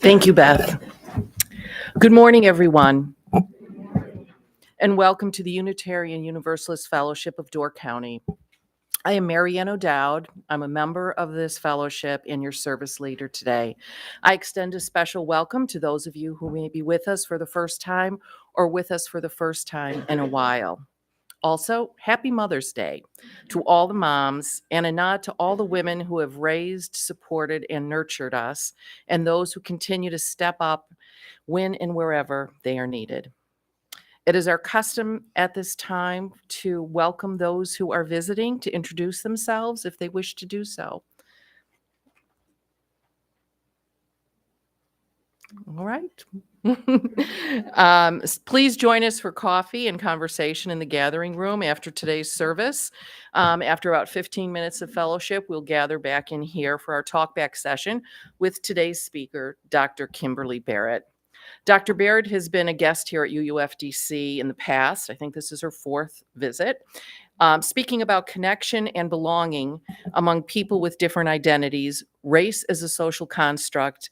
Thank you, Beth. Good morning, everyone, and welcome to the Unitarian Universalist Fellowship of Door County. I am Marianne O'Dowd. I'm a member of this fellowship and your service leader today. I extend a special welcome to those of you who may be with us for the first time or with us for the first time in a while. Also, happy Mother's Day to all the moms, and a nod to all the women who have raised, supported, and nurtured us, and those who continue to step up when and wherever they are needed. It is our custom at this time to welcome those who are visiting to introduce themselves if they wish to do so. All right. Please join us for coffee and conversation in the gathering room after today's service. After about 15 minutes of fellowship, we'll gather back in here for our talkback session with today's speaker, Dr. Kimberly Barrett. Dr. Barrett has been a guest here at UUFDC in the past. I think this is her fourth visit. Speaking about connection and belonging among people with different identities, race as a social construct,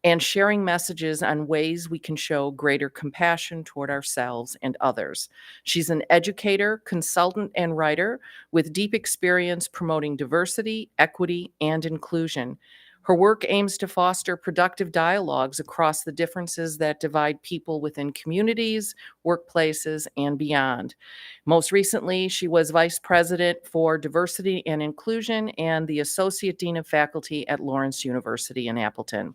and sharing messages on ways we can show greater compassion toward ourselves and others. She's an educator, consultant, and writer with deep experience promoting diversity, equity, and inclusion. Her work aims to foster productive dialogues across the differences that divide people within communities, workplaces, and beyond. Most recently, she was Vice President for Diversity and Inclusion and the Associate Dean of Faculty at Lawrence University in Appleton.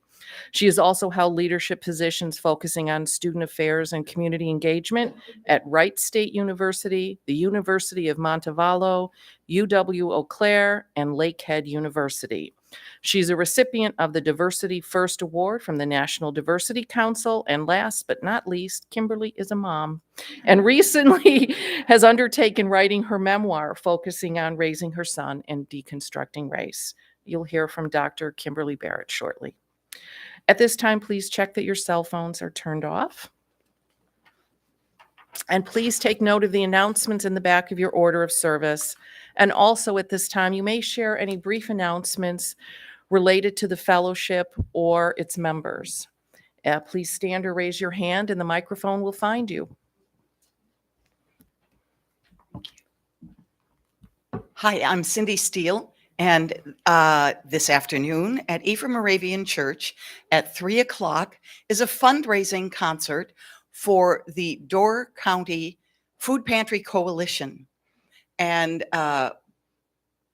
She has also held leadership positions focusing on student affairs and community engagement at Wright State University, the University of Montevallo, UW-Eau Claire, and Lakehead University. She's a recipient of the Diversity First Award from the National Diversity Council, and last but not least, Kimberly is a mom, and recently has undertaken writing her memoir focusing on raising her son and deconstructing race. You'll hear from Dr. Kimberly Barrett shortly. At this time, please check that your cell phones are turned off. And please take note of the announcements in the back of your order of service. And also at this time, you may share any brief announcements related to the fellowship or its members. Please stand or raise your hand and the microphone will find you. Hi, I'm Cindy Steele, and this afternoon at Ephraim Moravian Church at 3 o'clock is a fundraising concert for the Door County Food Pantry Coalition. And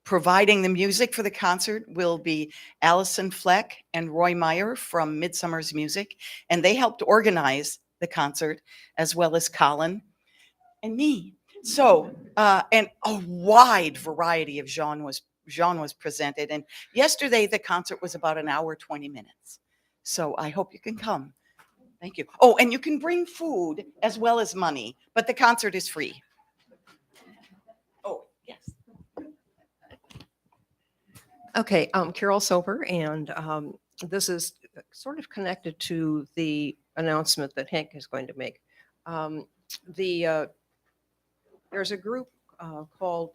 providing the music for the concert will be Allison Fleck and Roy Meyer from Midsummer's Music, and they helped organize the concert, as well as Colin and me. So, and a wide variety of genre was presented. And yesterday the concert was about an hour, 20 minutes. So I hope you can come. Thank you. Oh, and you can bring food as well as money, but the concert is free. Oh, yes. Okay, I'm Carol Soper, and this is sort of connected to the announcement that Hank is going to make. There's a group called,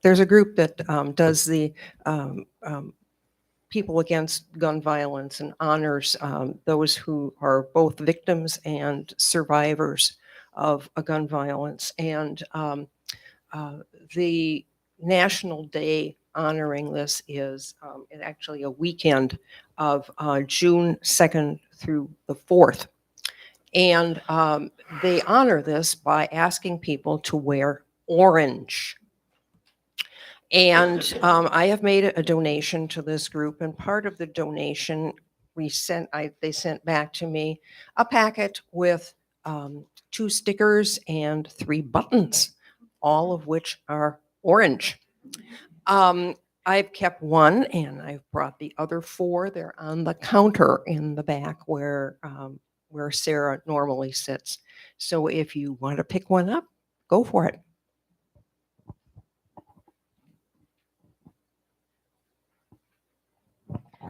there's a group that does the People Against Gun Violence and honors those who are both victims and survivors of a gun violence. And the National Day honoring this is actually a weekend of June 2nd through the 4th. And they honor this by asking people to wear orange. And I have made a donation to this group, and part of the donation they sent back to me a packet with 2 stickers and 3 buttons, all of which are orange. I've kept one, and I've brought the other 4. They're on the counter in the back where Sarah normally sits. So if you want to pick one up, go for it.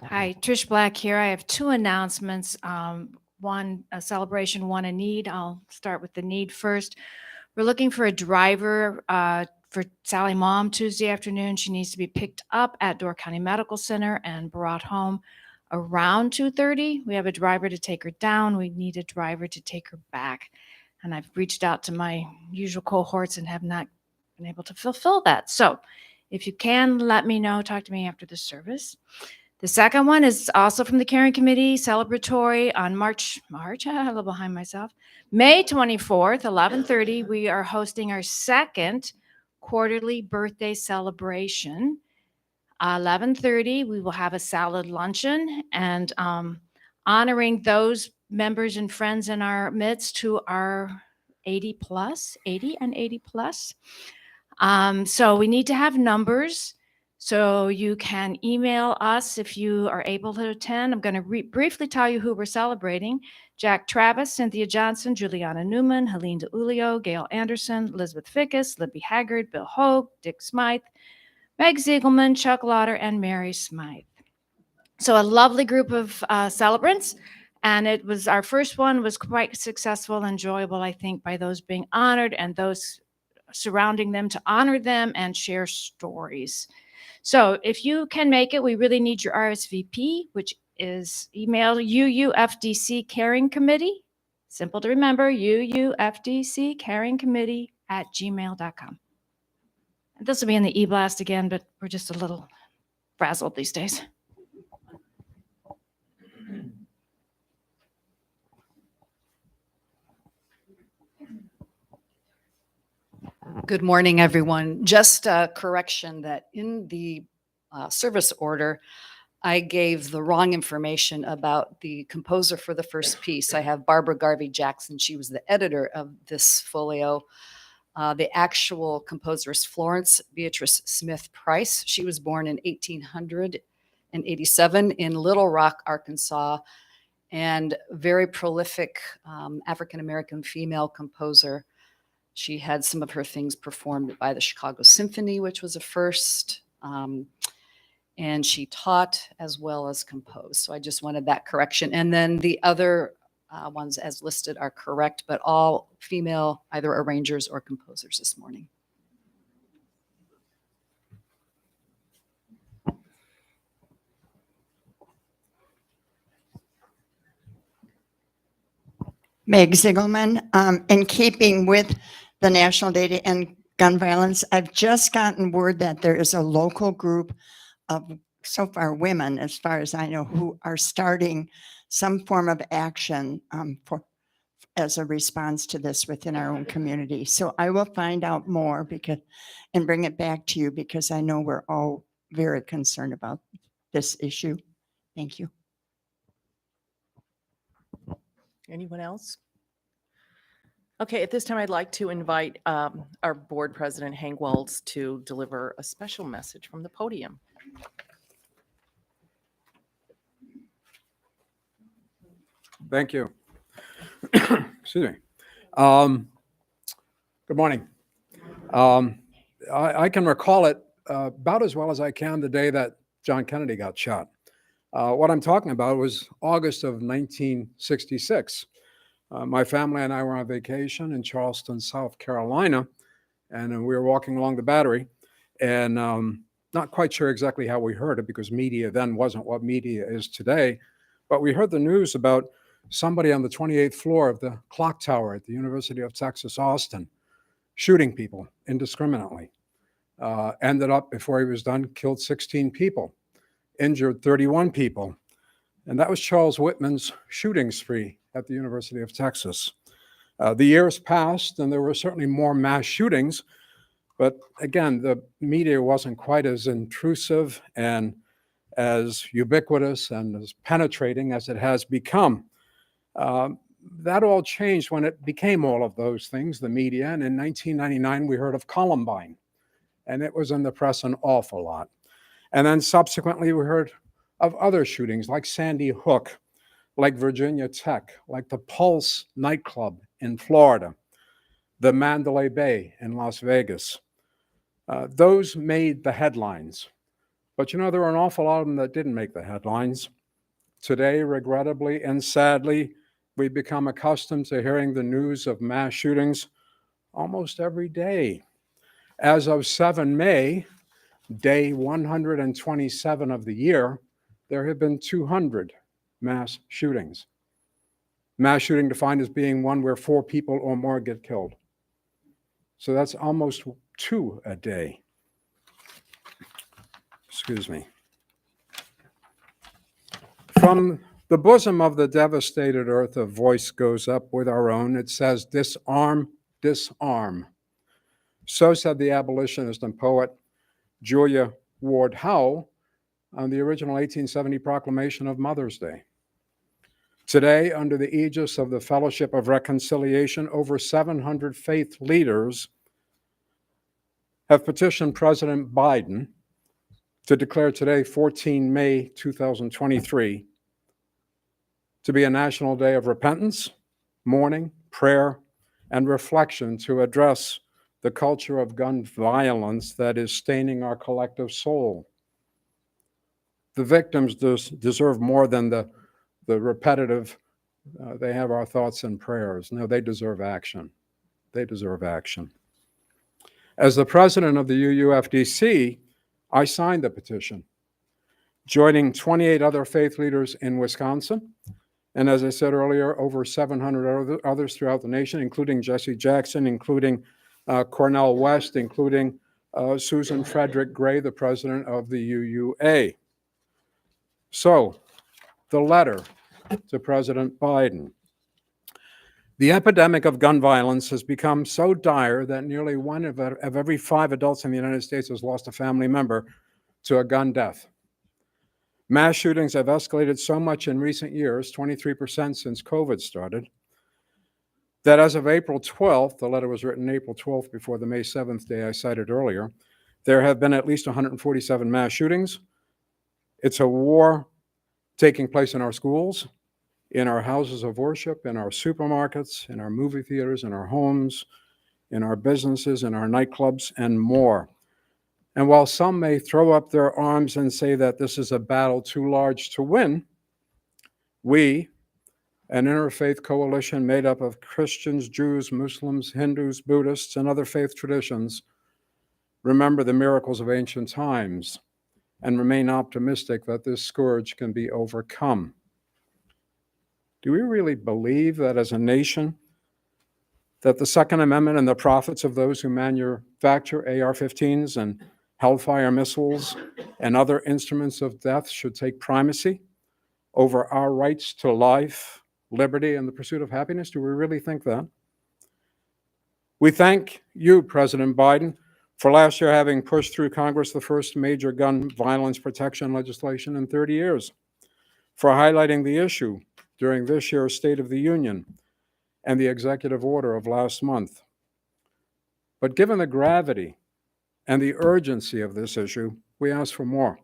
Hi, Trish Black here. I have 2 announcements. One, a celebration, one, a need. I'll start with the need first. We're looking for a driver for Sally Mom Tuesday afternoon. She needs to be picked up at Door County Medical Center and brought home around 2:30. We have a driver to take her down. We need a driver to take her back. And I've reached out to my usual cohorts and have not been able to fulfill that. So if you can, let me know. Talk to me after the service. The second one is also from the Caring Committee, celebratory on March, I'm a little behind myself, May 24th, 11:30, we are hosting our second quarterly birthday celebration. 11:30, we will have a salad luncheon and honoring those members and friends in our midst who are 80 and 80 plus. So we need to have numbers. So you can email us if you are able to attend. I'm going to briefly tell you who we're celebrating. Jack Travis, Cynthia Johnson, Juliana Newman, Helene DeUlio, Gail Anderson, Elizabeth Fickus, Libby Haggard, Bill Hogue, Dick Smythe, Meg Ziegelman, Chuck Lauder, and Mary Smythe. So a lovely group of celebrants. And it was our first one was quite successful, enjoyable, I think, by those being honored and those surrounding them to honor them and share stories. So if you can make it, we really need your RSVP, which is email UUFDC Caring Committee. Simple to remember, UUFDC Caring Committee @gmail.com. And this will be in the e-blast again, but we're just a little frazzled these days. Good morning, everyone. Just a correction that in the service order, I gave the wrong information about the composer for the first piece. I have Barbara Garvey Jackson. She was the editor of this folio. The actual composer is Florence Beatrice Smith Price. She was born in 1887 in Little Rock, Arkansas, and very prolific African-American female composer. She had some of her things performed by the Chicago Symphony, which was a first, and she taught as well as composed. So I just wanted that correction. And then the other ones as listed are correct, but all female, either arrangers or composers this morning. Meg Ziegelman. In keeping with the National Day to End Gun Violence, I've just gotten word that there is a local group of, so far, women, as far as I know, who are starting some form of action as a response to this within our own community. So I will find out more and bring it back to you, because I know we're all very concerned about this issue. Thank you. Anyone else? Okay, at this time, I'd like to invite our board president, Hank Waltz, to deliver a special message from the podium. Thank you. Excuse me. Good morning. I can recall it about as well as I can the day that John Kennedy got shot. What I'm talking about was August of 1966. My family and I were on vacation in Charleston, South Carolina, and we were walking along the Battery, and not quite sure exactly how we heard it, because media then wasn't what media is today, but we heard the news about somebody on the 28th floor of the clock tower at the University of Texas, Austin, shooting people indiscriminately. Ended up, before he was done, killed 16 people, injured 31 people. And that was Charles Whitman's shooting spree at the University of Texas. The years passed, and there were certainly more mass shootings, but again, the media wasn't quite as intrusive and as ubiquitous and as penetrating as it has become. That all changed when it became all of those things, the media, and in 1999 we heard of Columbine, and it was in the press an awful lot. And then subsequently we heard of other shootings like Sandy Hook, like Virginia Tech, like the Pulse nightclub in Florida, the Mandalay Bay in Las Vegas. Those made the headlines. But you know, there were an awful lot of them that didn't make the headlines. Today, regrettably and sadly, we've become accustomed to hearing the news of mass shootings almost every day. As of 7 May, day 127 of the year, there have been 200 mass shootings. Mass shooting defined as being one where 4 people or more get killed. So that's almost 2 a day. Excuse me. From the bosom of the devastated earth, a voice goes up with our own. It says, disarm, disarm. So said the abolitionist and poet Julia Ward Howe on the original 1870 proclamation of Mother's Day. Today, under the aegis of the Fellowship of Reconciliation, over 700 faith leaders have petitioned President Biden to declare today, 14 May 2023, to be a national day of repentance, mourning, prayer, and reflection to address the culture of gun violence that is staining our collective soul. The victims deserve more than the repetitive, they have our thoughts and prayers. No, they deserve action. They deserve action. As the president of the UUFDC, I signed the petition, joining 28 other faith leaders in Wisconsin. And as I said earlier, over 700 others throughout the nation, including Jesse Jackson, including Cornel West, including Susan Frederick Gray, the president of the UUA. So, the letter to President Biden. The epidemic of gun violence has become so dire that nearly one of every 5 adults in the United States has lost a family member to a gun death. Mass shootings have escalated so much in recent years, 23% since COVID started, that as of April 12th, the letter was written April 12th before the May 7th day I cited earlier, there have been at least 147 mass shootings. It's a war taking place in our schools, in our houses of worship, in our supermarkets, in our movie theaters, in our homes, in our businesses, in our nightclubs, and more. And while some may throw up their arms and say that this is a battle too large to win, we, an interfaith coalition made up of Christians, Jews, Muslims, Hindus, Buddhists, and other faith traditions, remember the miracles of ancient times and remain optimistic that this scourge can be overcome. Do we really believe that as a nation, that the Second Amendment and the profits of those who manufacture AR-15s and Hellfire missiles and other instruments of death should take primacy over our rights to life, liberty, and the pursuit of happiness? Do we really think that? We thank you, President Biden, for last year having pushed through Congress the first major gun violence protection legislation in 30 years, for highlighting the issue during this year's State of the Union and the executive order of last month. But given the gravity and the urgency of this issue, we ask for more.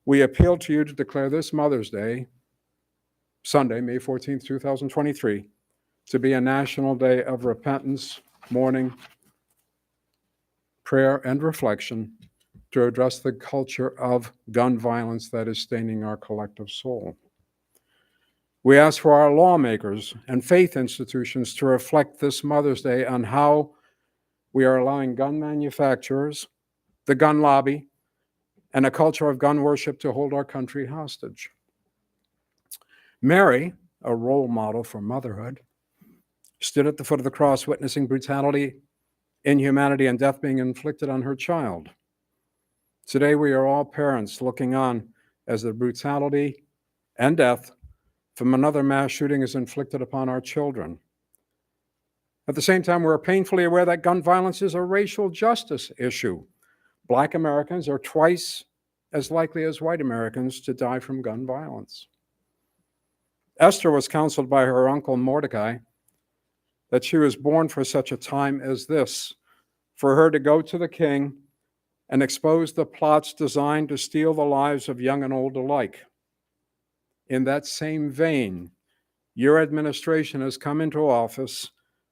We appeal to you to declare this Mother's Day, Sunday, May 14th, 2023, to be a national day of repentance, mourning, prayer, and reflection to address the culture of gun violence that is staining our collective soul. We ask for our lawmakers and faith institutions to reflect this Mother's Day on how we are allowing gun manufacturers, the gun lobby, and a culture of gun worship to hold our country hostage. Mary, a role model for motherhood, stood at the foot of the cross witnessing brutality, inhumanity, and death being inflicted on her child. Today, we are all parents looking on as the brutality and death from another mass shooting is inflicted upon our children. At the same time, we're painfully aware that gun violence is a racial justice issue. Black Americans are twice as likely as white Americans to die from gun violence. Esther was counseled by her uncle Mordecai that she was born for such a time as this, for her to go to the king and expose the plots designed to steal the lives of young and old alike. In that same vein, your administration has come into office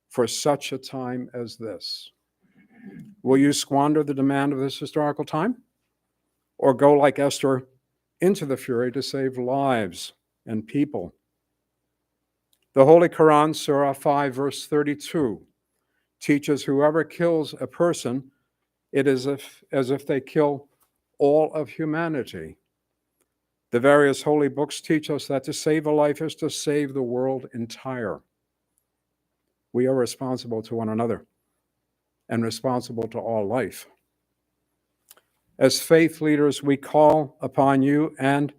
for such a time as this. Will you squander the demand of this historical time? Or go like Esther into the fury to save lives and people? The Holy Quran, Surah 5, verse 32, teaches whoever kills a person, it is as if they kill all of humanity. The various holy books teach us that to save a life is to save the world entire. We are responsible to one another and responsible to all life. As faith leaders, we call upon you and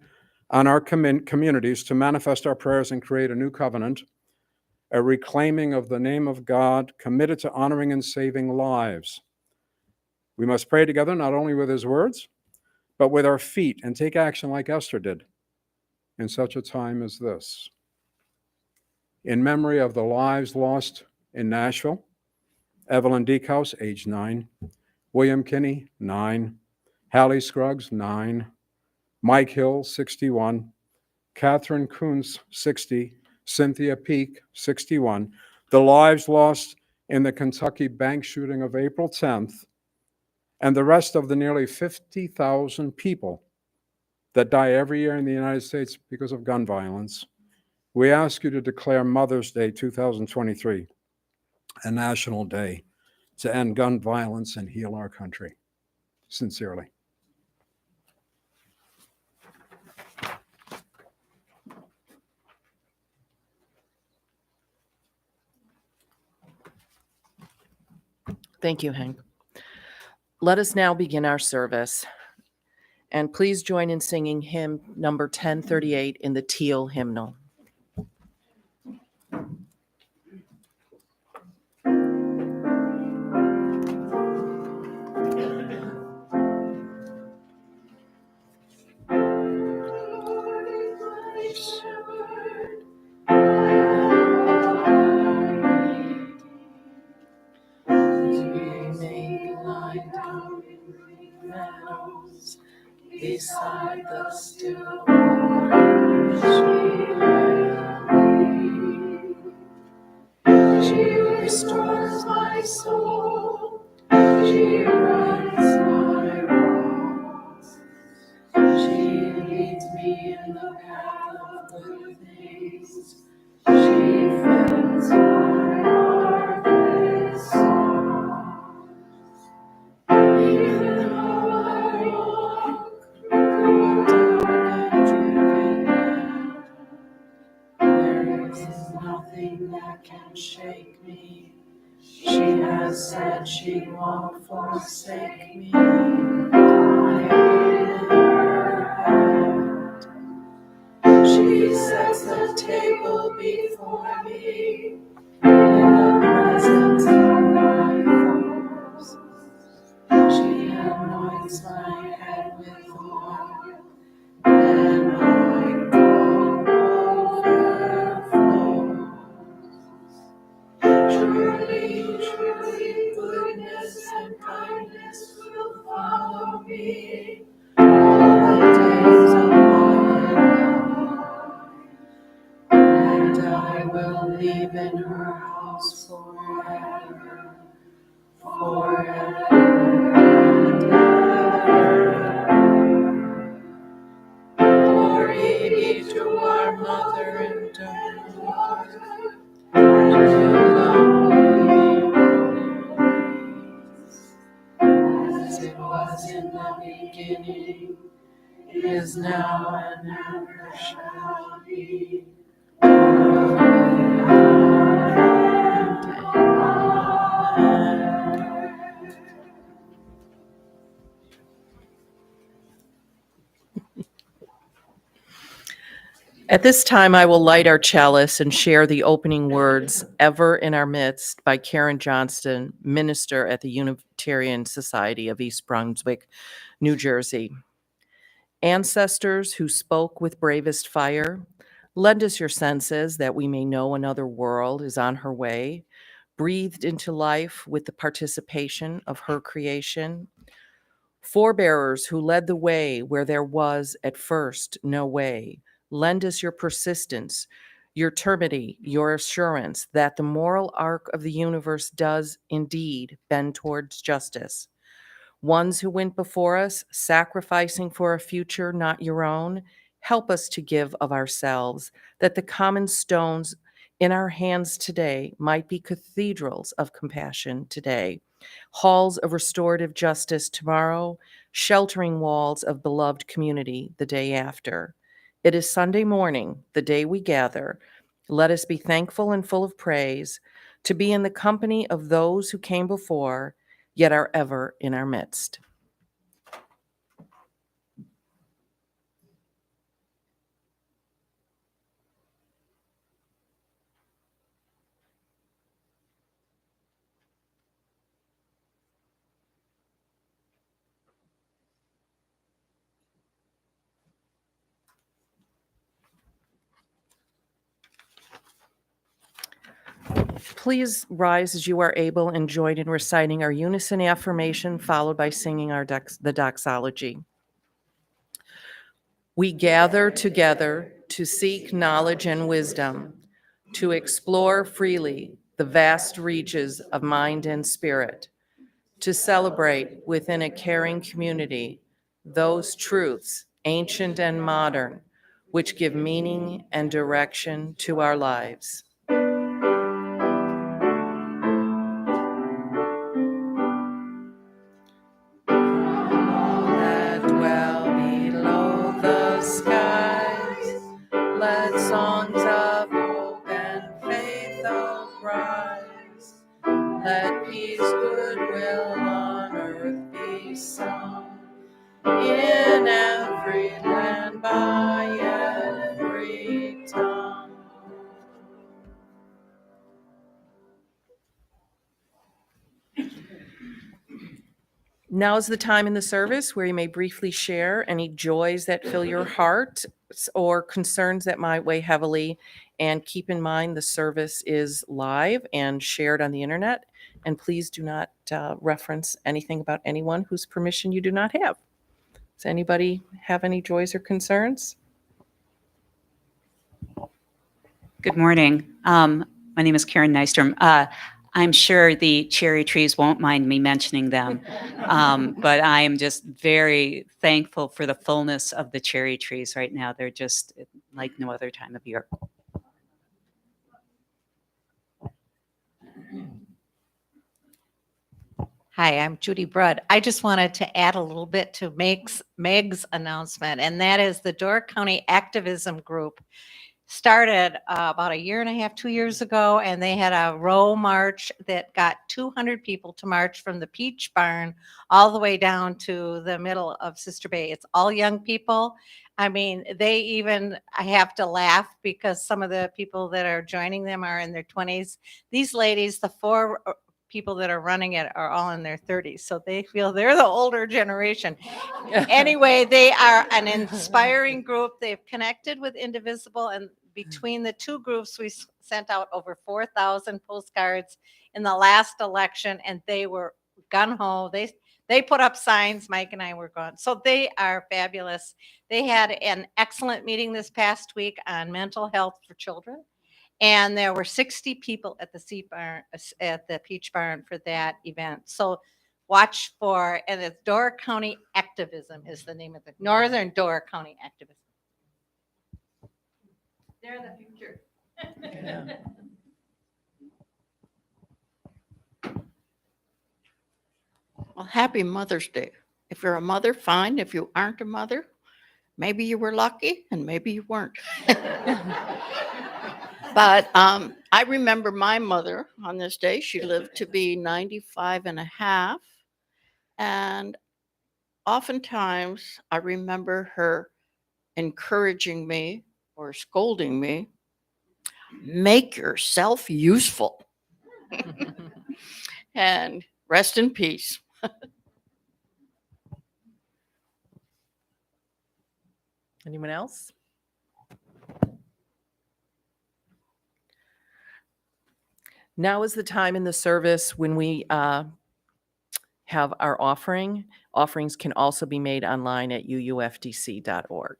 on our communities to manifest our prayers and create a new covenant, a reclaiming of the name of God, committed to honoring and saving lives. We must pray together not only with his words, but with our feet, and take action like Esther did in such a time as this. In memory of the lives lost in Nashville, Evelyn Deekhouse, age 9, William Kinney, 9, Hallie Scruggs, 9, Mike Hill, 61, Catherine Kuntz, 60, Cynthia Peak, 61, the lives lost in the Kentucky bank shooting of April 10th, and the rest of the nearly 50,000 people that die every year in the United States because of gun violence, we ask you to declare Mother's Day 2023 a national day to end gun violence and heal our country. Sincerely. Thank you, Hank. Let us now begin our service. And please join in singing hymn number 1038 in the Teal hymnal. Beside the still waters she restores my soul, she rights my wrongs, she leads me in the path of good things, she fills my heart with song. Even though I walk there is nothing that can shake me. She has said she won't forsake me. I am in her hand. She sets the table before me in the presence of my foes. She anoints my head with oil, and my cup overflows. Truly, truly, goodness and kindness will follow me all the days of my life, and I will live in her house forever, forever and ever. Glory be to our Mother and Daughter, as it was in the beginning, is now, and ever shall be. At this time, I will light our chalice and share the opening words, Ever in Our Midst, by Karen Johnston, minister at the Unitarian Society of East Brunswick, New Jersey. Ancestors who spoke with bravest fire, lend us your senses that we may know another world is on her way, breathed into life with the participation of her creation. Forebearers who led the way where there was at first no way, lend us your persistence, your termity, your assurance that the moral arc of the universe does indeed bend towards justice. Ones who went before us, sacrificing for a future not your own, help us to give of ourselves, that the common stones in our hands today might be cathedrals of compassion today, halls of restorative justice tomorrow, sheltering walls of beloved community the day after. It is Sunday morning, the day we gather. Let us be thankful and full of praise to be in the company of those who came before, yet are ever in our midst. Please rise as you are able and join in reciting our unison affirmation, followed by singing the doxology. We gather together to seek knowledge and wisdom, to explore freely the vast reaches of mind and spirit, to celebrate within a caring community those truths, ancient and modern, which give meaning and direction to our lives. That dwell below the skies, let songs of hope and faith arise. Let peace, goodwill on earth be be sung in every land by every tongue. Now is the time in the service where you may briefly share any joys that fill your heart or concerns that might weigh heavily. And keep in mind the service is live and shared on the internet. And please do not reference anything about anyone whose permission you do not have. Does anybody have any joys or concerns? Good morning. My name is Karen Nystrom. I'm sure the cherry trees won't mind me mentioning them, but I am just very thankful for the fullness of the cherry trees right now. They're just like no other time of year. Hi, I'm Judy Brudd. I just wanted to add a little bit to Meg's announcement, and that is the Door County Activism Group started about a year and a half, 2 years ago, and they had a row march that got 200 people to march from the Peach Barn all the way down to the middle of Sister Bay. It's all young people. I mean, I have to laugh because some of the people that are joining them are in their 20s. These ladies, the four people that are running it are all in their 30s, so they feel they're the older generation. Anyway, they are an inspiring group. They've connected with Indivisible, and between the two groups, we sent out over 4,000 postcards in the last election, and they were gung-ho. They put up signs. Mike and I were gone. So they are fabulous. They had an excellent meeting this past week on mental health for children. And there were 60 people at the Peach Barn for that event. So watch for, and it's Door County Activism is the name of the Northern Door County Activism. They're the future. Well, happy Mother's Day. If you're a mother, fine. If you aren't a mother, maybe you were lucky and maybe you weren't. But I remember my mother on this day. She lived to be 95 and a half. And oftentimes I remember her encouraging me or scolding me, make yourself useful. And rest in peace. Anyone else? Now is the time in the service when we have our offering. Offerings can also be made online at uufdc.org.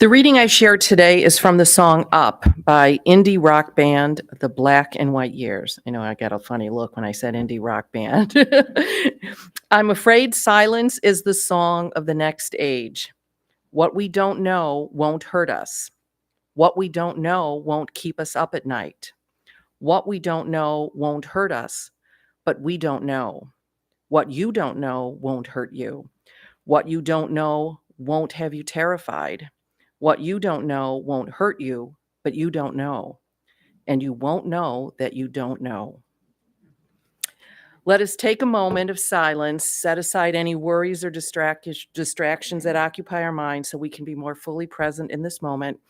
The reading I shared today is from the song Up by indie rock band The Black and White Years. I know I got a funny look when I said indie rock band. I'm afraid silence is the song of the next age. What we don't know won't hurt us. What we don't know won't keep us up at night. What we don't know won't hurt us, but we don't know. What you don't know won't hurt you. What you don't know won't have you terrified. What you don't know won't hurt you, but you don't know. And you won't know that you don't know. Let us take a moment of silence, set aside any worries or distractions that occupy our minds so we can be more fully present in this moment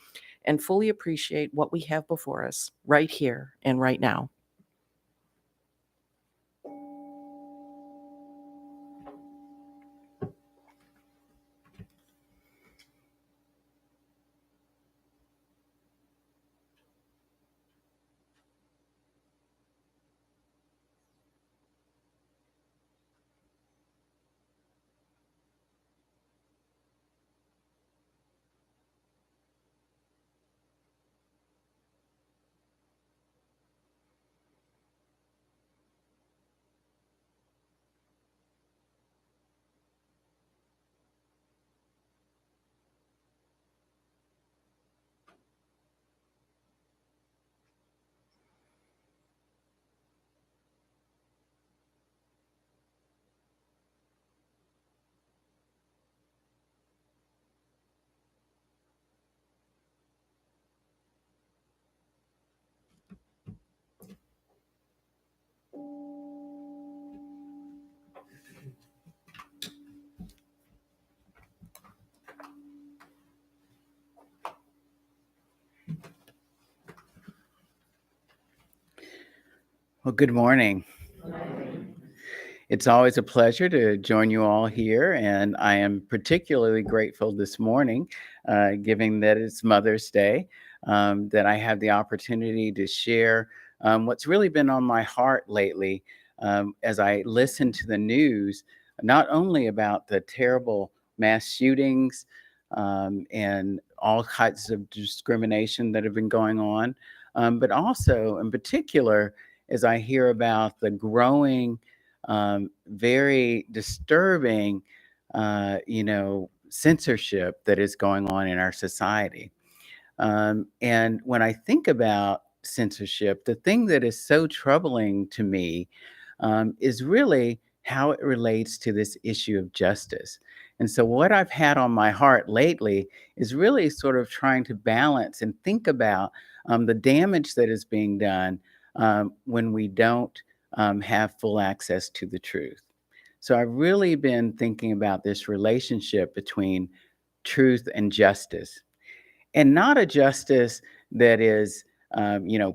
and fully appreciate what we have before us right here and right now. Well, good morning. It's always a pleasure to join you all here, and I am particularly grateful this morning, given that it's Mother's Day, that I have the opportunity to share what's really been on my heart lately as I listen to the news, not only about the terrible mass shootings and all kinds of discrimination that have been going on, but also, in particular, as I hear about the growing, very disturbing, censorship that is going on in our society. And when I think about censorship, the thing that is so troubling to me is really how it relates to this issue of justice. And so what I've had on my heart lately is really sort of trying to balance and think about the damage that is being done when we don't have full access to the truth. So I've really been thinking about this relationship between truth and justice, and not a justice that is,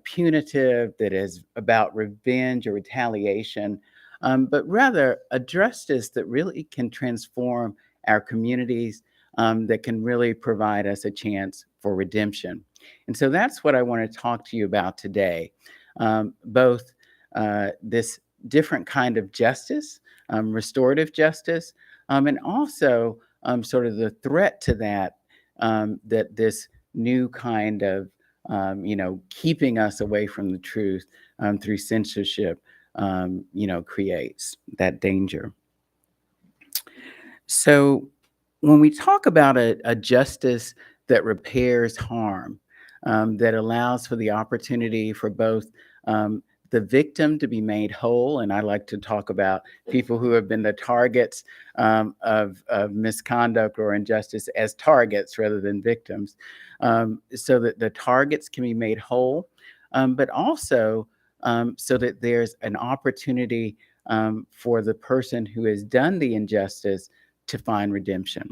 punitive, that is about revenge or retaliation, but rather a justice that really can transform our communities, that can really provide us a chance for redemption. And so that's what I want to talk to you about today. Both this different kind of justice, restorative justice, and also sort of the threat to that, that this new kind of, keeping us away from the truth through censorship, creates that danger. So when we talk about a justice that repairs harm, that allows for the opportunity for both the victim to be made whole, and I like to talk about people who have been the targets of misconduct or injustice as targets rather than victims, so that the targets can be made whole, but also so that there's an opportunity for the person who has done the injustice to find redemption.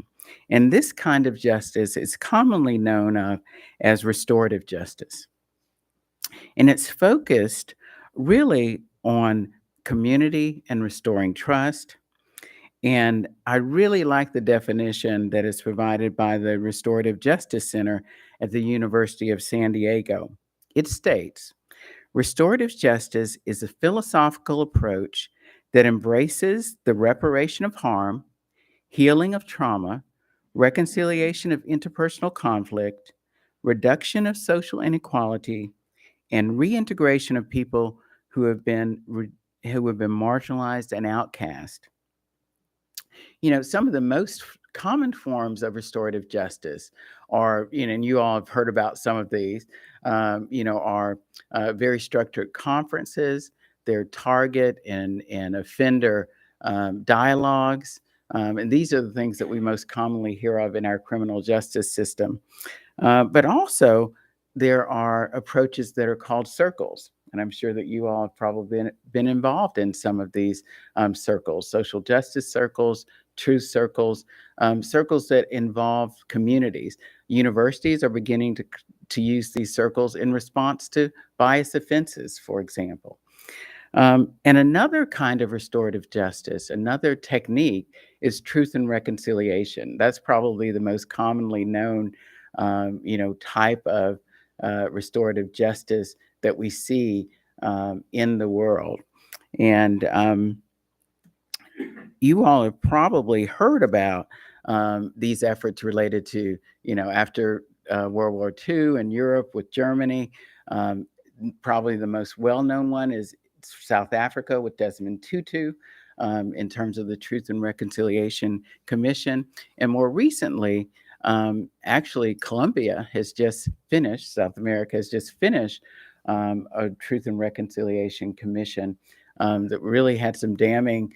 And this kind of justice is commonly known of as restorative justice. And it's focused really on community and restoring trust. And I really like the definition that is provided by the Restorative Justice Center at the University of San Diego. It states, restorative justice is a philosophical approach that embraces the reparation of harm, healing of trauma, reconciliation of interpersonal conflict, reduction of social inequality, and reintegration of people who have been marginalized and outcast. Some of the most common forms of restorative justice are, and you all have heard about some of these, are very structured conferences, their target and offender dialogues. And these are the things that we most commonly hear of in our criminal justice system. But also, there are approaches that are called circles. And I'm sure that you all have probably been involved in some of these circles, social justice circles, truth circles, circles that involve communities. Universities are beginning to use these circles in response to bias offenses, for example. And another kind of restorative justice, another technique, is truth and reconciliation. That's probably the most commonly known, type of restorative justice that we see in the world. And you all have probably heard about these efforts related to, after World War II in Europe with Germany. Probably the most well-known one is South Africa with Desmond Tutu in terms of the Truth and Reconciliation Commission. And more recently, actually, Colombia has just finished, South America has just finished a Truth and Reconciliation Commission that really had some damning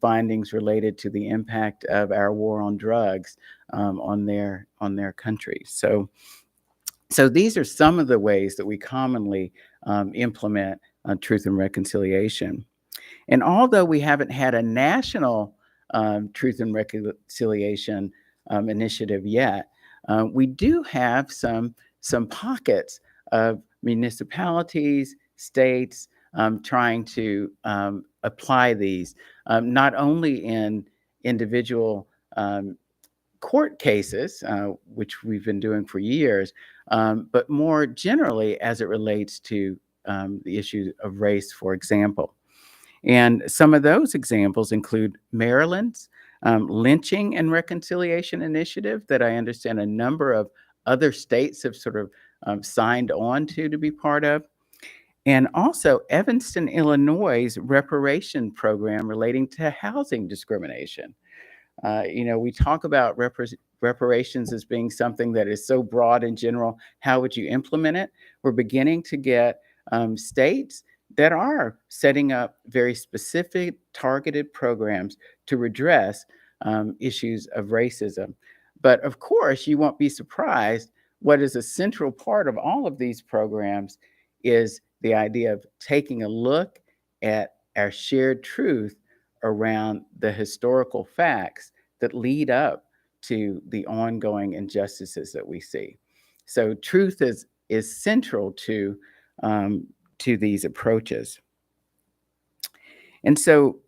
findings related to the impact of our war on drugs on their country. So these are some of the ways that we commonly implement truth and reconciliation. And although we haven't had a national truth and reconciliation initiative yet, we do have some pockets of municipalities, states trying to apply these, not only in individual court cases, which we've been doing for years, but more generally as it relates to the issue of race, for example. And some of those examples include Maryland's Lynching and Reconciliation Initiative that I understand a number of other states have sort of signed on to be part of. And also Evanston, Illinois' reparation program relating to housing discrimination. We talk about reparations as being something that is so broad in general. How would you implement it? We're beginning to get states that are setting up very specific targeted programs to redress issues of racism. But of course, you won't be surprised, what is a central part of all of these programs is the idea of taking a look at our shared truth around the historical facts that lead up to the ongoing injustices that we see. So truth is central to these approaches. And so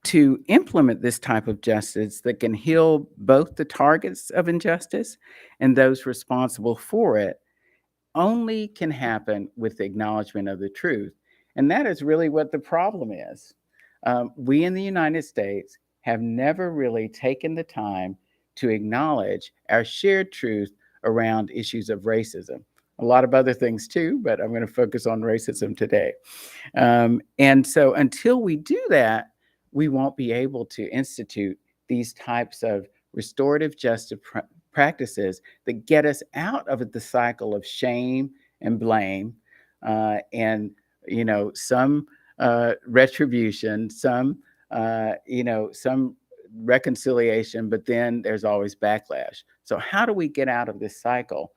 to implement this type of justice that can heal both the targets of injustice and those responsible for it only can happen with the acknowledgement of the truth. And that is really what the problem is. We in the United States have never really taken the time to acknowledge our shared truth around issues of racism. A lot of other things too, but I'm going to focus on racism today. And so until we do that, we won't be able to institute these types of restorative justice practices that get us out of the cycle of shame and blame and, some retribution, some reconciliation, but then there's always backlash. So how do we get out of this cycle?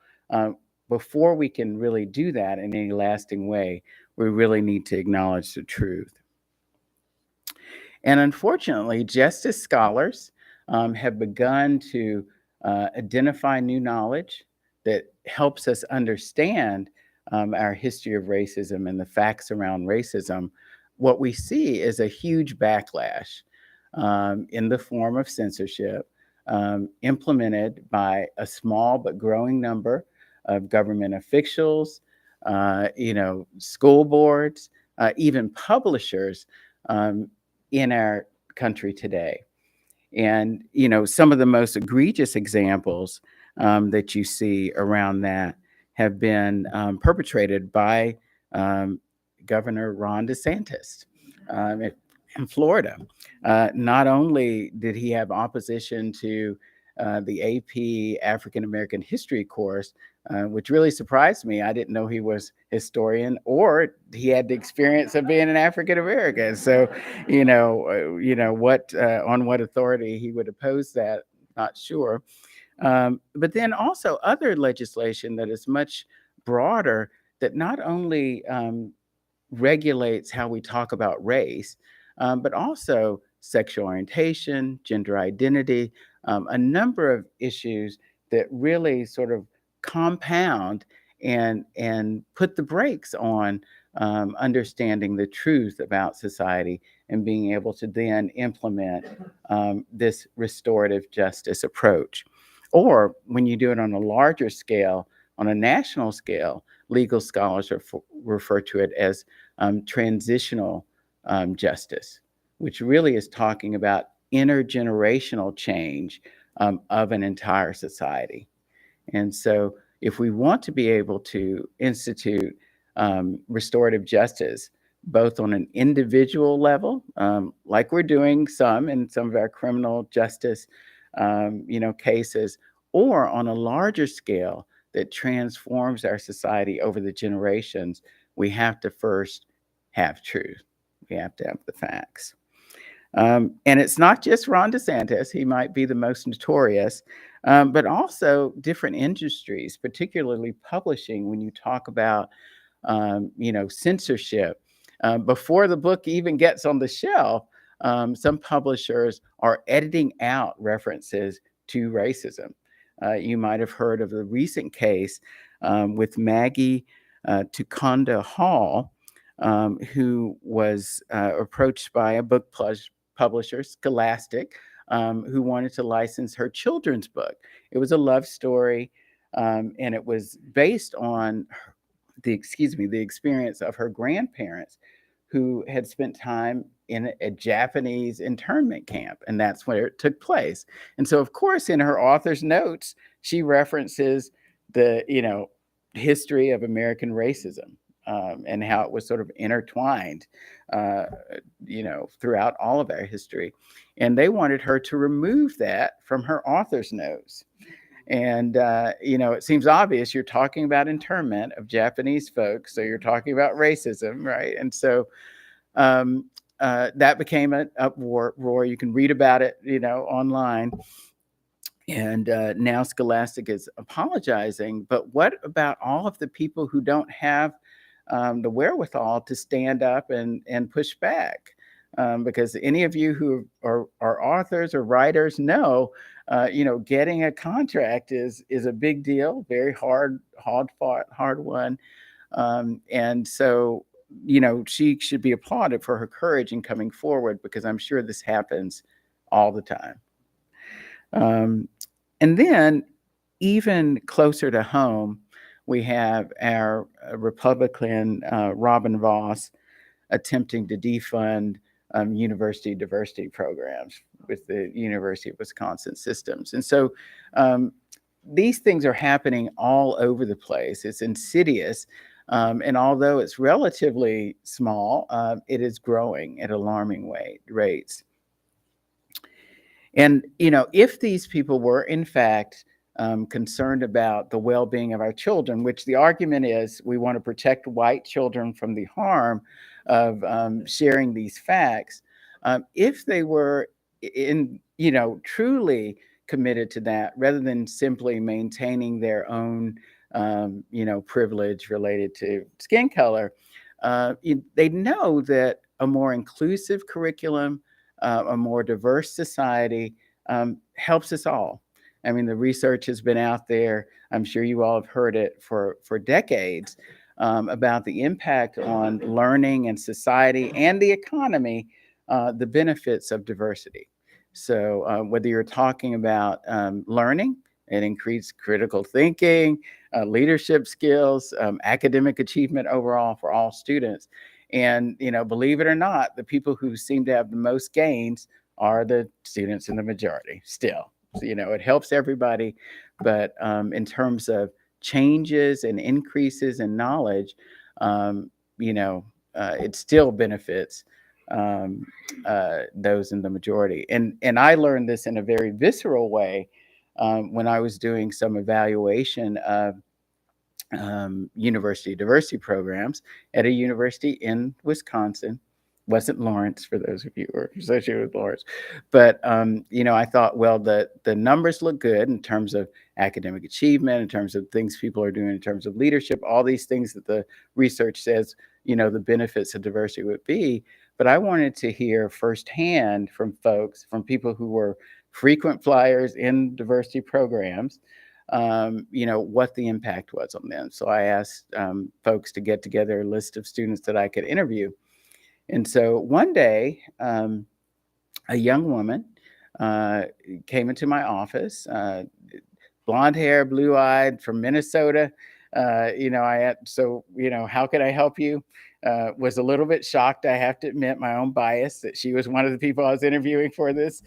Before we can really do that in any lasting way, we really need to acknowledge the truth. And unfortunately, justice scholars have begun to identify new knowledge that helps us understand our history of racism and the facts around racism. What we see is a huge backlash in the form of censorship implemented by a small but growing number of government officials, school boards, even publishers in our country today. And, some of the most egregious examples that you see around that have been perpetrated by Governor Ron DeSantis in Florida. Not only did he have opposition to the AP African American History course, which really surprised me. I didn't know he was historian or he had the experience of being an African American. So, what on what authority he would oppose that, not sure. But then also other legislation that is much broader that not only regulates how we talk about race, but also sexual orientation, gender identity, a number of issues that really sort of compound and put the brakes on understanding the truth about society and being able to then implement this restorative justice approach. Or when you do it on a larger scale, on a national scale, legal scholars refer to it as transitional justice, which really is talking about intergenerational change of an entire society. And so if we want to be able to institute restorative justice, both on an individual level, like we're doing some in some of our criminal justice cases, or on a larger scale that transforms our society over the generations, we have to first have truth. We have to have the facts. And it's not just Ron DeSantis. He might be the most notorious, but also different industries, particularly publishing. When you talk about, censorship, before the book even gets on the shelf, some publishers are editing out references to racism. You might have heard of the recent case with Maggie Tukonda Hall, who was approached by a book publisher, Scholastic, who wanted to license her children's book. It was a love story, and it was based on the experience of her grandparents who had spent time in a Japanese internment camp, and that's where it took place. And so, of course, in her author's notes, she references the, history of American racism and how it was sort of intertwined, throughout all of our history. And they wanted her to remove that from her author's notes. And, it seems obvious you're talking about internment of Japanese folks, so you're talking about racism, right? And so that became an uproar. You can read about it, online. And now Scholastic is apologizing. But what about all of the people who don't have the wherewithal to stand up and push back? Because any of you who are authors or writers know, getting a contract is a big deal, very hard fought, hard won. And so, she should be applauded for her courage in coming forward, because I'm sure this happens all the time. And then even closer to home, we have our Republican Robin Vos attempting to defund university diversity programs with the University of Wisconsin systems. And so these things are happening all over the place. It's insidious. And although it's relatively small, it is growing at alarming rates. And, if these people were, in fact, concerned about the well-being of our children, which the argument is we want to protect white children from the harm of sharing these facts, if they were truly committed to that, rather than simply maintaining their own, privilege related to skin color, they know that a more inclusive curriculum, a more diverse society helps us all. I mean, the research has been out there. I'm sure you all have heard it for decades about the impact on learning and society and the economy, the benefits of diversity. So whether you're talking about learning and increased critical thinking, leadership skills, academic achievement overall for all students. And, believe it or not, the people who seem to have the most gains are the students in the majority still. So, it helps everybody, but in terms of changes and increases in knowledge, it still benefits those in the majority. And I learned this in a very visceral way when I was doing some evaluation of university diversity programs at a university in Wisconsin. Wasn't Lawrence, for those of you who are associated with Lawrence. But, I thought, well, the numbers look good in terms of academic achievement, in terms of things people are doing, in terms of leadership, all these things that the research says, the benefits of diversity would be. But I wanted to hear firsthand from folks, from people who were frequent flyers in diversity programs, what the impact was on them. So I asked folks to get together a list of students that I could interview. And so one day, a young woman came into my office, blonde hair, blue eyed, from Minnesota. How could I help you? Was a little bit shocked, I have to admit, my own bias, that she was one of the people I was interviewing for this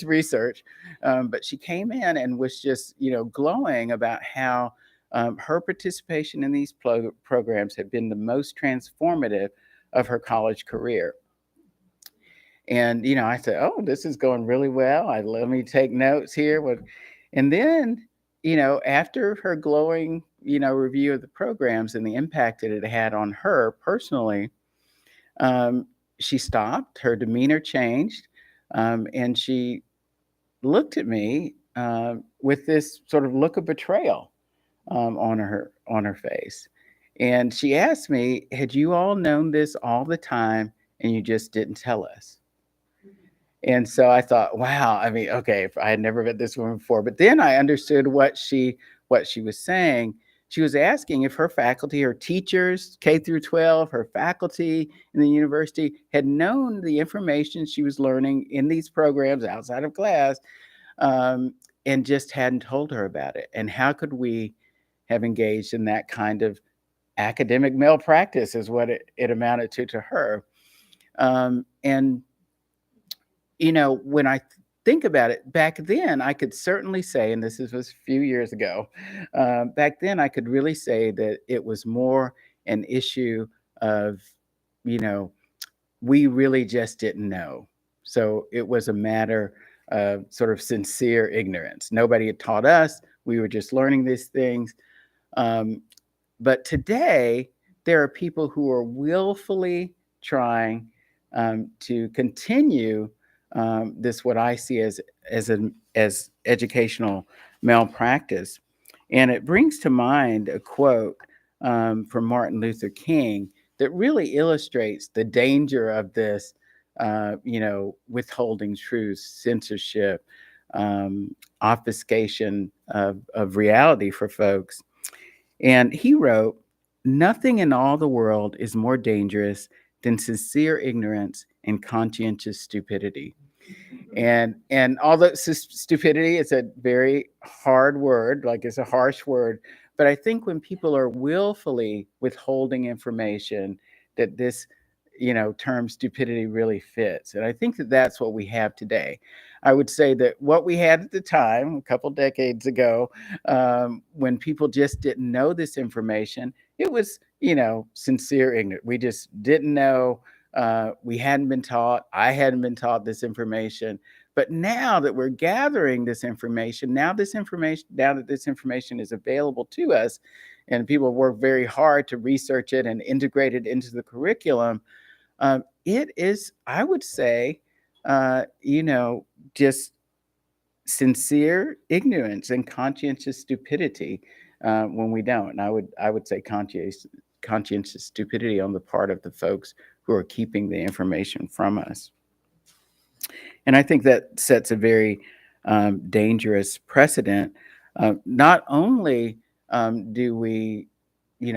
research. But she came in and was just, glowing about how her participation in these programs had been the most transformative of her college career. And, I said, oh, this is going really well. Let me take notes here. And then, after her glowing, review of the programs and the impact that it had on her personally, she stopped, her demeanor changed, and she looked at me with this sort of look of betrayal on her face. And she asked me, had you all known this all the time and you just didn't tell us? And so I thought, wow, I mean, okay, I had never met this woman before, but then I understood what she was saying. She was asking if her faculty, her teachers, K through 12, her faculty in the university had known the information she was learning in these programs outside of class, and just hadn't told her about it. And how could we have engaged in that kind of academic malpractice, is what it amounted to her. And when I think about it, back then I could certainly say, and this was a few years ago, back then I could really say that it was more an issue of, we really just didn't know. So it was a matter of sort of sincere ignorance. Nobody had taught us. We were just learning these things. But today, there are people who are willfully trying to continue this, what I see as educational malpractice. And it brings to mind a quote from Martin Luther King that really illustrates the danger of this, withholding truth, censorship, obfuscation of reality for folks. And he wrote, "Nothing in all the world is more dangerous than sincere ignorance and conscientious stupidity." And although stupidity is a very hard word, like it's a harsh word, but I think when people are willfully withholding information, that this, term stupidity really fits. And I think that that's what we have today. I would say that what we had at the time, a couple decades ago, when people just didn't know this information, it was, sincere ignorance. We just didn't know. We hadn't been taught. I hadn't been taught this information. But now that we're gathering this information, now that this information is available to us, and people work very hard to research it and integrate it into the curriculum, it is, I would say, just sincere ignorance and conscientious stupidity when we don't. And I would say conscientious stupidity on the part of the folks who are keeping the information from us. And I think that sets a very dangerous precedent. Not only do we,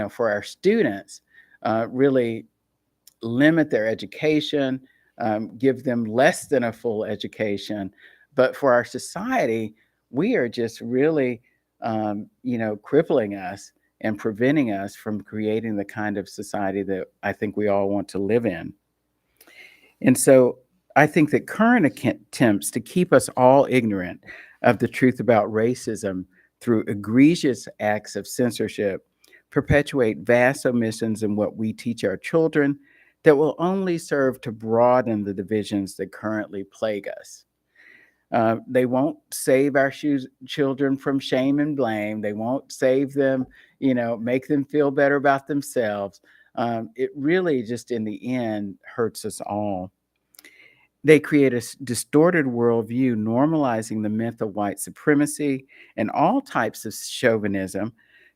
for our students, really limit their education, give them less than a full education, but for our society, we are just really, crippling us and preventing us from creating the kind of society that I think we all want to live in. And so I think that current attempts to keep us all ignorant of the truth about racism through egregious acts of censorship perpetuate vast omissions in what we teach our children that will only serve to broaden the divisions that currently plague us. They won't save our children from shame and blame. They won't save them, make them feel better about themselves. It really just in the end hurts us all. They create a distorted worldview, normalizing the myth of white supremacy and all types of chauvinism,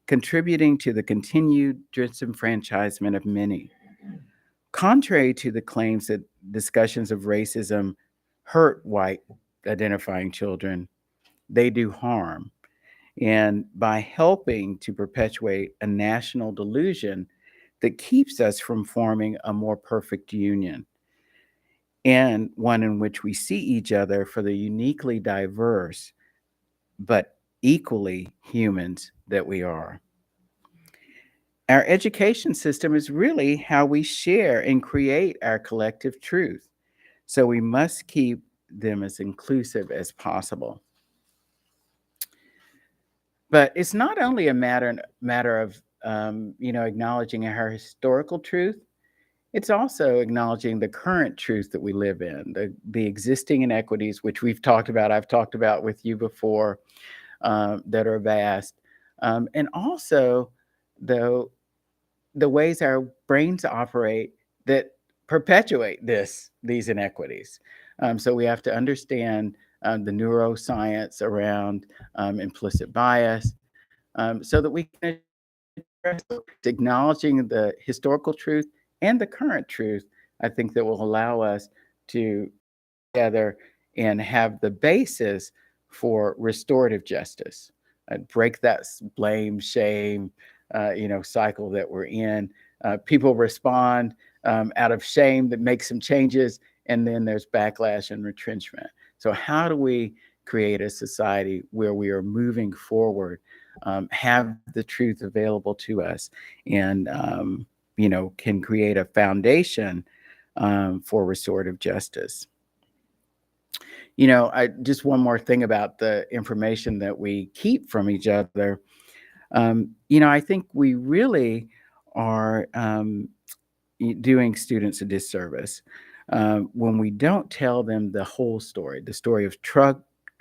contributing to the continued disenfranchisement of many. Contrary to the claims that discussions of racism hurt white identifying children, they do harm. And by helping to perpetuate a national delusion that keeps us from forming a more perfect union, and one in which we see each other for the uniquely diverse but equally humans that we are. Our education system is really how we share and create our collective truth. So we must keep them as inclusive as possible. But it's not only a matter of acknowledging our historical truth. It's also acknowledging the current truth that we live in, the existing inequities, which we've talked about. I've talked about with you before, that are vast, and also the ways our brains operate that perpetuate these inequities. So we have to understand the neuroscience around implicit bias, so that we can address acknowledging the historical truth and the current truth. I think that will allow us to together and have the basis for restorative justice, break that blame, shame, cycle that we're in. People respond out of shame that makes some changes, and then there's backlash and retrenchment. So how do we create a society where we are moving forward, have the truth available to us, and can create a foundation for restorative justice? Just one more thing about the information that we keep from each other. I think we really are doing students a disservice when we don't tell them the whole story, the story of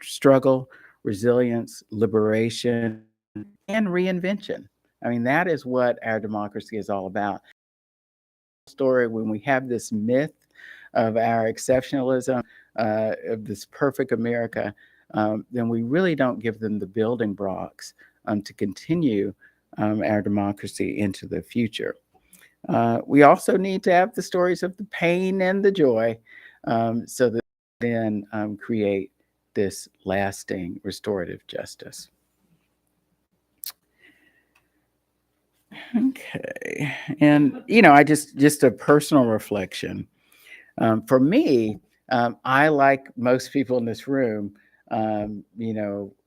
struggle, resilience, liberation, and reinvention. I mean, that is what our democracy is all about. Story, when we have this myth of our exceptionalism, of this perfect America, then we really don't give them the building blocks to continue our democracy into the future. We also need to have the stories of the pain and the joy, so that we then create this lasting restorative justice. Okay. And, I just a personal reflection. For me, I, like most people in this room,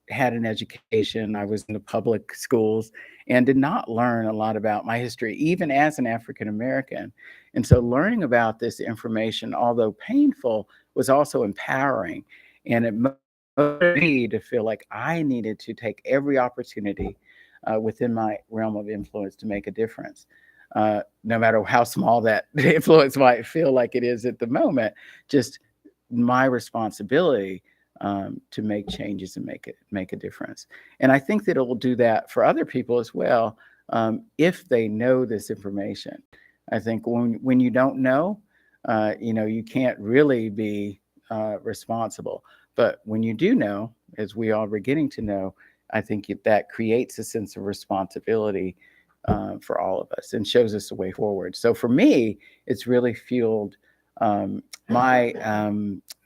had an education. I was in the public schools and did not learn a lot about my history, even as an African American. And so learning about this information, although painful, was also empowering. And it motivated me to feel like I needed to take every opportunity within my realm of influence to make a difference. No matter how small that influence might feel like it is at the moment, just my responsibility to make changes and make a difference. And I think that it will do that for other people as well, if they know this information. I think when you don't know, you can't really be responsible. But when you do know, as we all are getting to know, I think that creates a sense of responsibility for all of us and shows us the way forward. So for me, it's really fueled my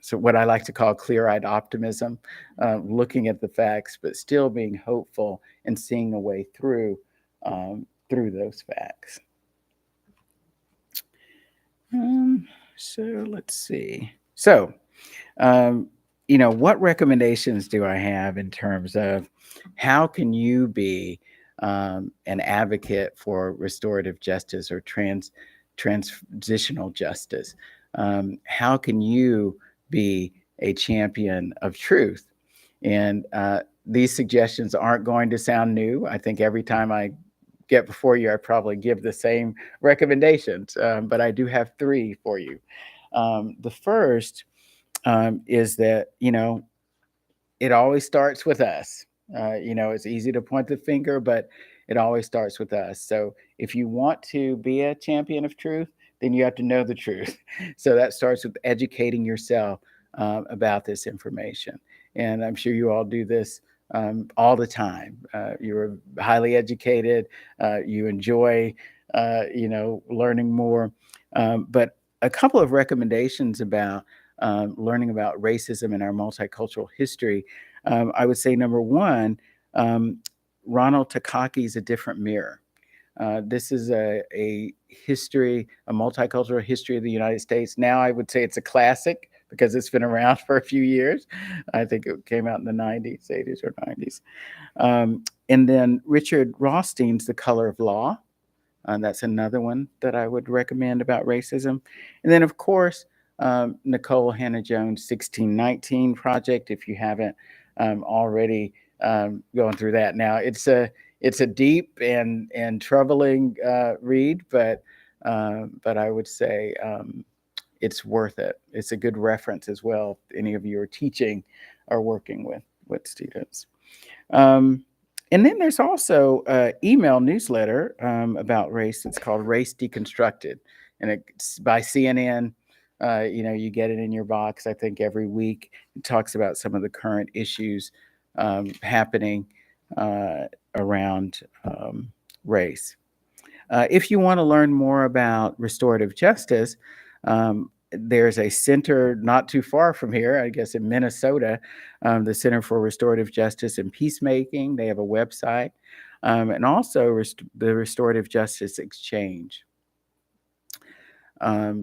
so what I like to call clear-eyed optimism, looking at the facts, but still being hopeful and seeing a way through those facts. So let's see. So, what recommendations do I have in terms of how can you be an advocate for restorative justice or transitional justice? how can you be a champion of truth? And these suggestions aren't going to sound new. I think every time I get before you, I probably give the same recommendations, but I do have 3 for you. The first is that, it always starts with us. It's easy to point the finger, but it always starts with us. So if you want to be a champion of truth, then you have to know the truth. So that starts with educating yourself about this information. And I'm sure you all do this all the time. You're highly educated. You enjoy, learning more. But a couple of recommendations about learning about racism in our multicultural history. I would say number 1, Ronald Takaki's A Different Mirror. This is a history, a multicultural history of the United States. Now I would say it's a classic because it's been around for a few years. I think it came out in the 90s, 80s or 90s. And then Richard Rothstein's The Color of Law. That's another one that I would recommend about racism. And then, of course, Nicole Hannah-Jones' 1619 Project, if you haven't already gone through that. Now, it's a deep and troubling read, but I would say it's worth it. It's a good reference as well if any of you are teaching or working with students. And then there's also an email newsletter about race. It's called Race Deconstructed, and it's by CNN. You get it in your box, I think, every week. It talks about some of the current issues happening around race. If you want to learn more about restorative justice, there's a center not too far from here, I guess in Minnesota, the Center for Restorative Justice and Peacemaking. They have a website, and also the Restorative Justice Exchange.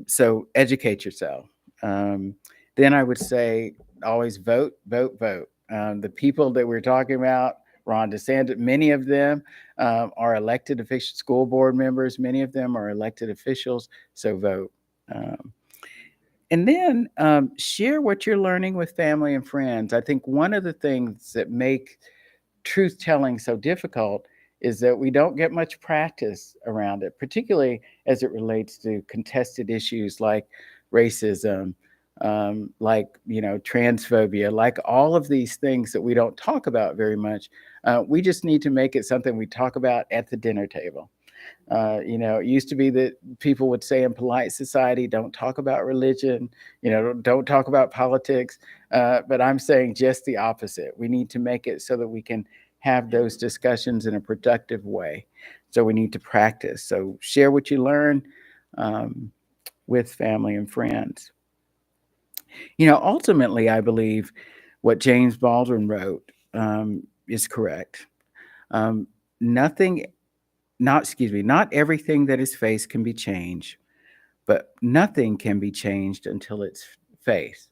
So educate yourself. Then I would say always vote, vote, vote. The people that we're talking about, Ron DeSantis, many of them are elected officials, school board members, many of them are elected officials, so vote. And then share what you're learning with family and friends. I think one of the things that make truth-telling so difficult is that we don't get much practice around it, particularly as it relates to contested issues like racism, like transphobia, like all of these things that we don't talk about very much. We just need to make it something we talk about at the dinner table. It used to be that people would say in polite society, don't talk about religion, don't talk about politics. But I'm saying just the opposite. We need to make it so that we can have those discussions in a productive way. So we need to practice. So share what you learn with family and friends. Ultimately, I believe what James Baldwin wrote is correct. Not everything that is faced can be changed, but nothing can be changed until it's faced.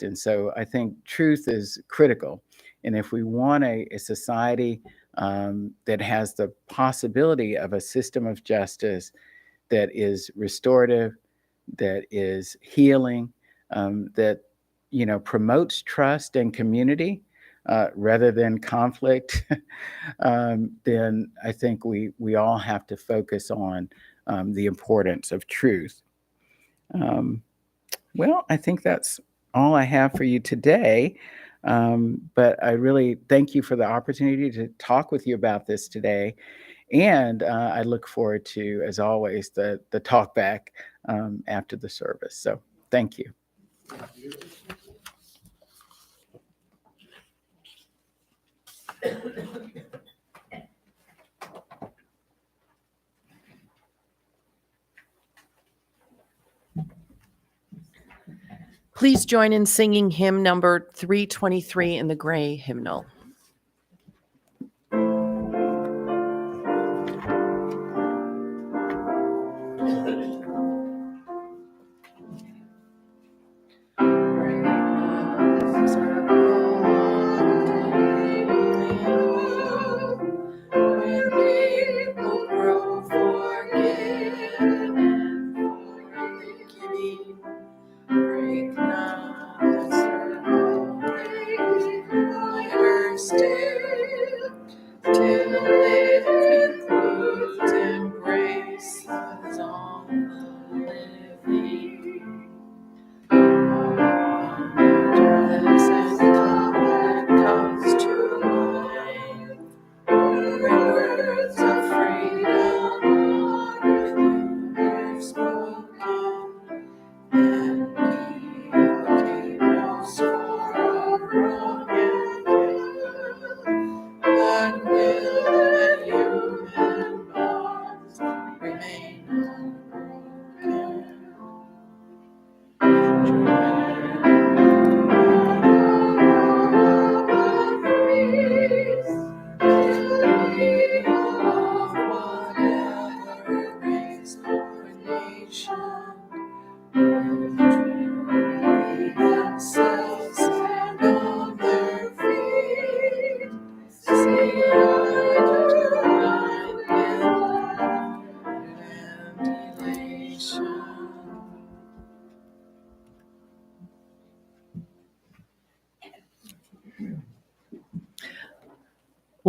And so I think truth is critical. And if we want a society that has the possibility of a system of justice that is restorative, that is healing, that promotes trust and community rather than conflict, then I think we all have to focus on the importance of truth. Well, I think that's all I have for you today. But I really thank you for the opportunity to talk with you about this today. And I look forward to, as always, the talk back after the service. So thank you. Please join in singing hymn number 323 in the gray hymnal. When people grow forgiven and forgiving.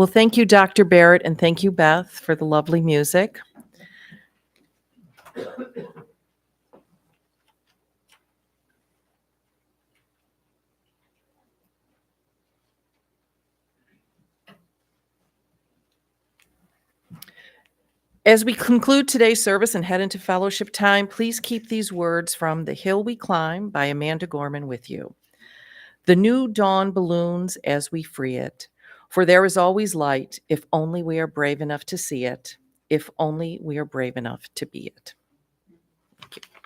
Well, thank you, Dr. Barrett, and thank you, Beth, for the lovely music. As we conclude today's service and head into fellowship time, please keep these words from The Hill We Climb by Amanda Gorman with you. The new dawn balloons as we free it, for there is always light if only we are brave enough to see it, if only we are brave enough to be it. Thank you.